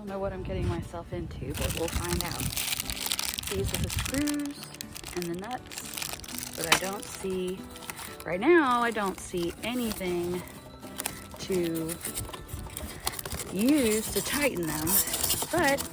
don't know what I'm getting myself into, but we'll find out. These are the screws and the nuts, but I don't see, right now, I don't see anything to use to tighten them, but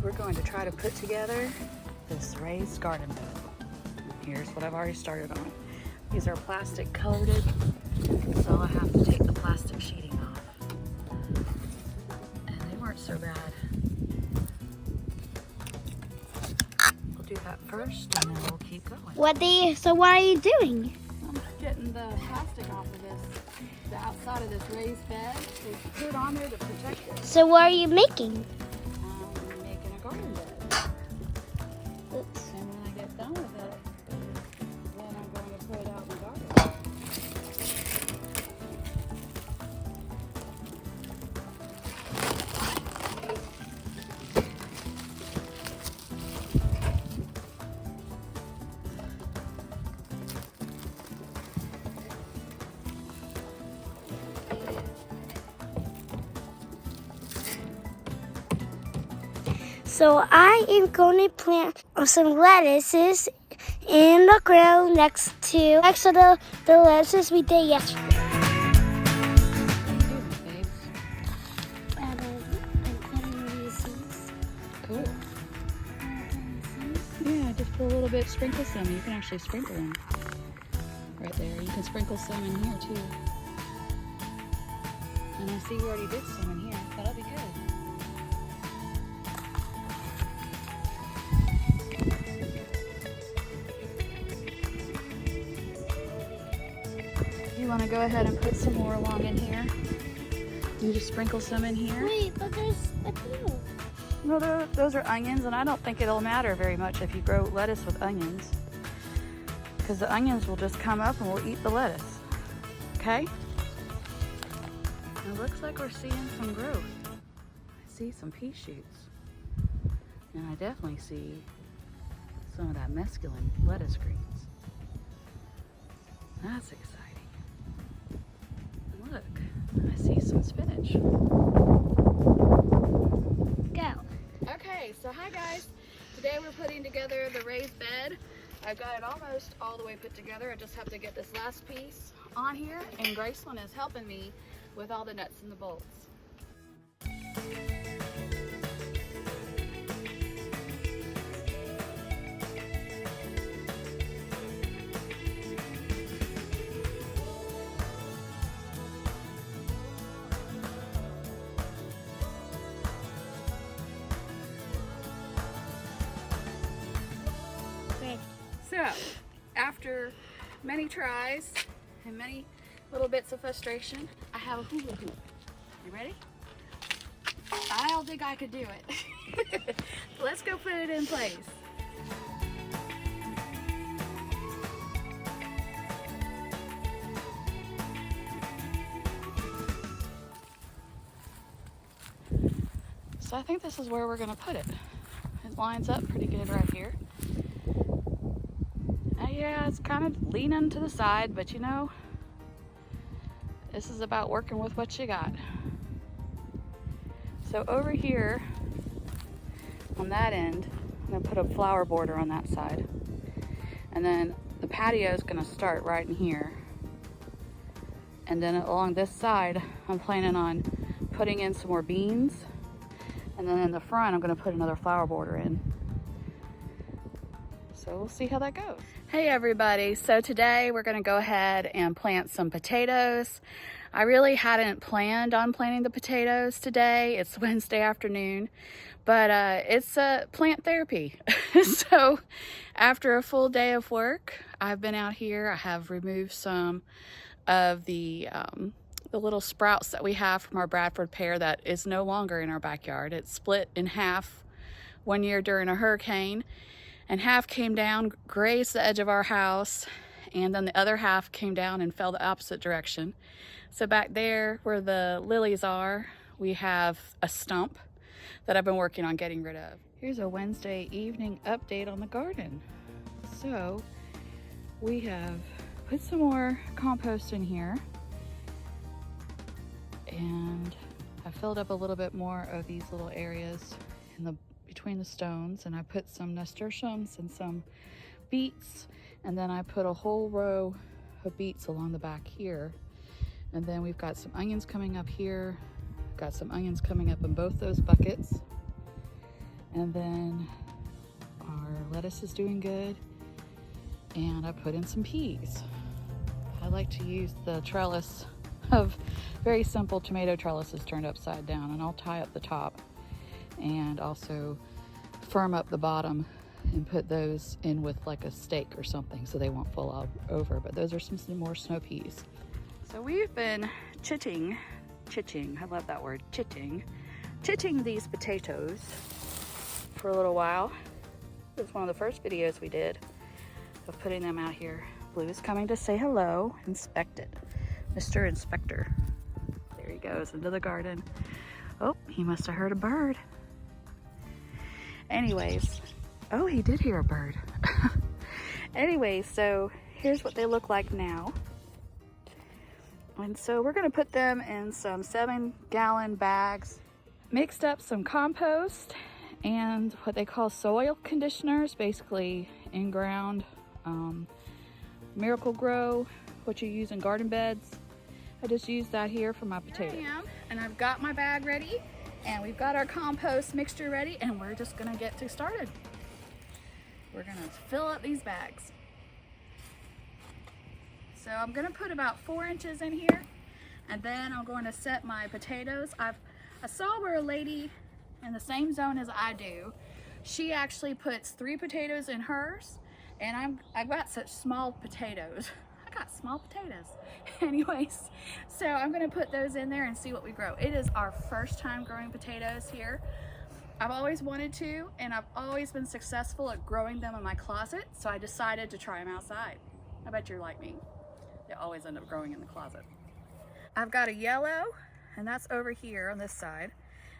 we're going to try to put together this raised garden bed. Here's what I've already started on. These are plastic coated, so I have to take the plastic sheeting off. And they weren't so bad. We'll do that first and then we'll keep going. So what are you doing? I'm getting the plastic off of this, the outside of this raised bed. They put on there to protect it. So what are you making? I'm making a garden bed. Oops. And when I get done with it, then I'm going to put it out in the garden. So I am going to plant some lettuces in the ground next to the lettuces we did yesterday. I'm cutting these seeds. Cool. Yeah, just put a little bit, sprinkle some. You can actually sprinkle them right there. You can sprinkle some in here too. And I see you already did some in here. That'll be good. You want to go ahead and put some more along in here? You just sprinkle some in here. Wait, but there's a few. No, those are onions, and I don't think it'll matter very much if you grow lettuce with onions, because the onions will just come up and we'll eat the lettuce. Okay? It looks like we're seeing some growth. I see some pea shoots, and I definitely see some of that mesclun lettuce greens. That's exciting. Look, I see some spinach. Go. Okay, so hi guys. Today we're putting together the raised bed. I've got it almost all the way put together. I just have to get this last piece on here, and Graceland is helping me with all the nuts and the bolts. So, after many tries and many little bits of frustration, I have a hula hoop. You ready? I don't think I could do it. Let's go put it in place. So I think this is where we're going to put it. It lines up pretty good right here. Yeah, it's kind of leaning to the side, but you know, this is about working with what you got. So over here on that end, I'm gonna put a flower border on that side. And then the patio is gonna start right in here. And then along this side, I'm planning on putting in some more beans. And then in the front, I'm gonna put another flower border in. So we'll see how that goes. Hey everybody, so today we're gonna go ahead and plant some potatoes. I really hadn't planned on planting the potatoes today. It's Wednesday afternoon, but it's plant therapy. So after a full day of work, I've been out here. I have removed some of the little sprouts that we have from our Bradford pear that is no longer in our backyard. It split in half one year during a hurricane, and half came down, grazed the edge of our house, and then the other half came down and fell the opposite direction. So back there where the lilies are, we have a stump that I've been working on getting rid of. Here's a Wednesday evening update on the garden. So we have put some more compost in here, and I filled up a little bit more of these little areas between the stones, and I put some nasturtiums and some beets, and then I put a whole row of beets along the back here. And then we've got some onions coming up here. Got some onions coming up in both those buckets. And then our lettuce is doing good. And I put in some peas. I like to use the trellis of very simple tomato trellises turned upside down, and I'll tie up the top and also firm up the bottom and put those in with like a stake or something so they won't fall over. But those are some more snow peas. So we've been chitting, I love that word, chitting these potatoes for a little while. It was one of the first videos we did of putting them out here. Blue is coming to say hello, inspect it. Mr. Inspector. There he goes into the garden. Oh, he must have heard a bird. Anyways, oh, he did hear a bird. Anyways, so here's what they look like now. And so we're gonna put them in some 7-gallon bags. Mixed up some compost and what they call soil conditioners, basically in-ground Miracle Grow, what you use in garden beds. I just used that here for my potatoes. Here I am, and I've got my bag ready, and we've got our compost mixture ready, and we're just gonna get started. We're gonna fill up these bags. So I'm gonna put about 4 inches in here, and then I'm going to set my potatoes. I saw where a lady in the same zone as I do, she actually puts 3 potatoes in hers, and I've got such small potatoes. I got small potatoes. Anyways, so I'm gonna put those in there and see what we grow. It is our first time growing potatoes here. I've always wanted to, and I've always been successful at growing them in my closet, so I decided to try them outside. I bet you're like me. They always end up growing in the closet. I've got a yellow, and that's over here on this side.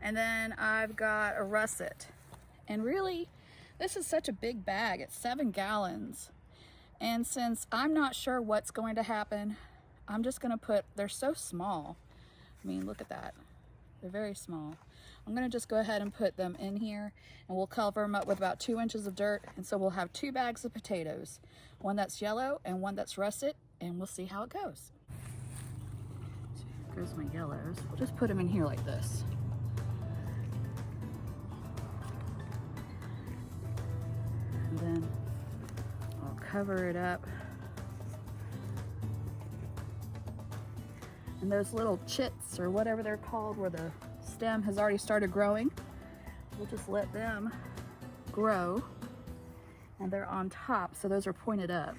And then I've got a russet. And really, this is such a big bag. It's 7 gallons. And since I'm not sure what's going to happen, I'm just gonna they're so small. I mean, look at that. They're very small. I'm gonna just go ahead and put them in here, and we'll cover them up with about 2 inches of dirt. And so we'll have 2 bags of potatoes, one that's yellow and one that's russet, and we'll see how it goes. So here goes my yellows. We'll just put them in here like this. And then I'll cover it up. And those little chits, or whatever they're called, where the stem has already started growing, we'll just let them grow. And they're on top, so those are pointed up.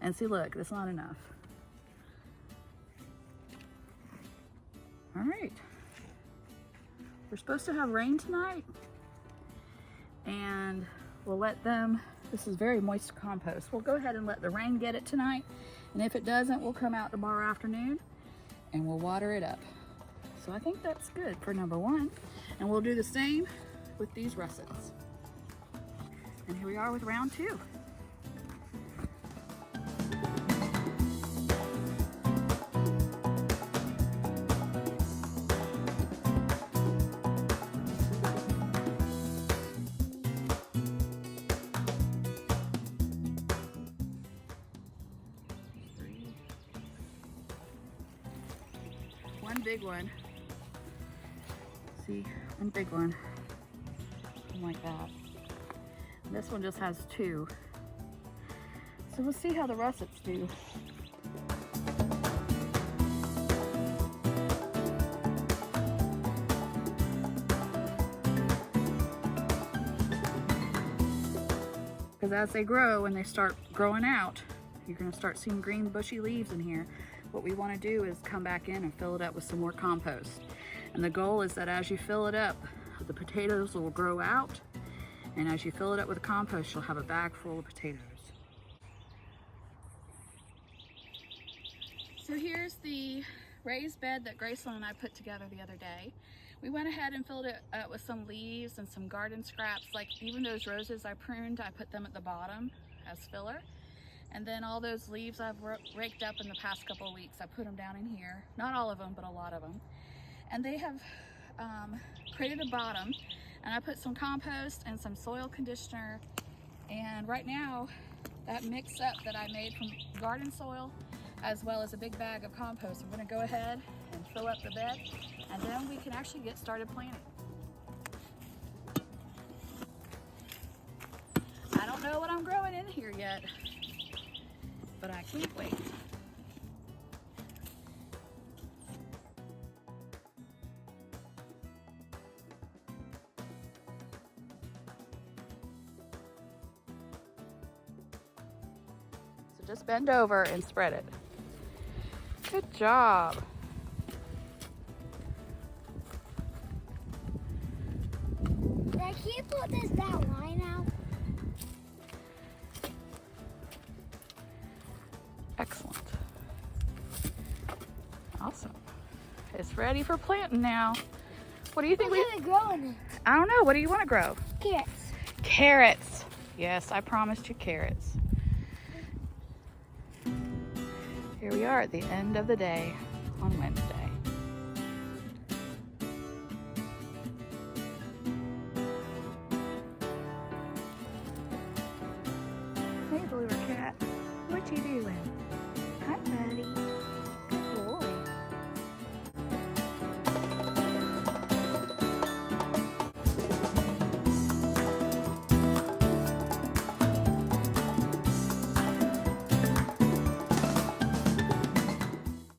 And see, look, that's not enough. All right. We're supposed to have rain tonight, and we'll let them, this is very moist compost. We'll go ahead and let the rain get it tonight, and if it doesn't, we'll come out tomorrow afternoon and we'll water it up. So I think that's good for number 1. And we'll do the same with these russets. And here we are with round 2. One big one. See, one big one. Something like that. And this one just has 2. So we'll see how the russets do. Because as they grow and they start growing out, you're going to start seeing green bushy leaves in here. What we want to do is come back in and fill it up with some more compost. And the goal is that as you fill it up, the potatoes will grow out, and as you fill it up with compost, you'll have a bag full of potatoes. So here's the raised bed that Graceland and I put together the other day. We went ahead and filled it up with some leaves and some garden scraps, like even those roses I pruned, I put them at the bottom as filler. And then all those leaves I've raked up in the past couple of weeks, I put them down in here. Not all of them, but a lot of them. and they have created a bottom, and I put some compost and some soil conditioner, and right now that mix up that I made from garden soil as well as a big bag of compost, I'm going to go ahead and fill up the bed, and then we can actually get started planting. I don't know what I'm growing in here yet, but I can't wait. So just bend over and spread it. Good job. Dad, can you put that line out? Excellent. Awesome. It's ready for planting now. What do you think? What can we grow in it? I don't know. What do you want to grow? Carrots. Carrots. Yes, I promised you carrots. Here we are at the end of the day.